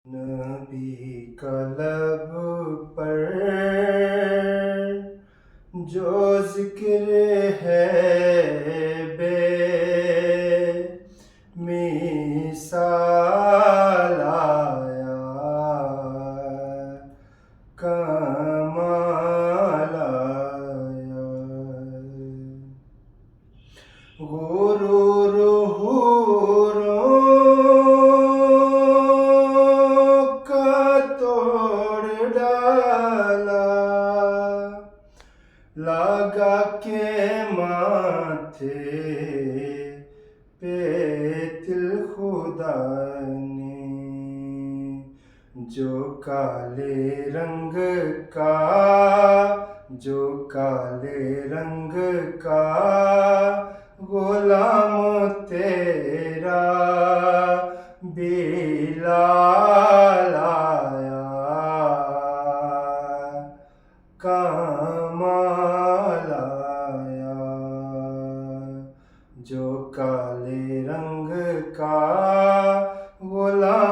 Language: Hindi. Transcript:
नबी का लब पर जो जिक्र है बे मिसाल आया, कमाल आया। गुरूर हूरों का तोड़ डाला, लगा के माथे पे तिल खुदा ने, जो काले रंग का, जो काले रंग का गुलाम तेरा बिलाल आया, कमाल आया। जो काले रंग का गुलाम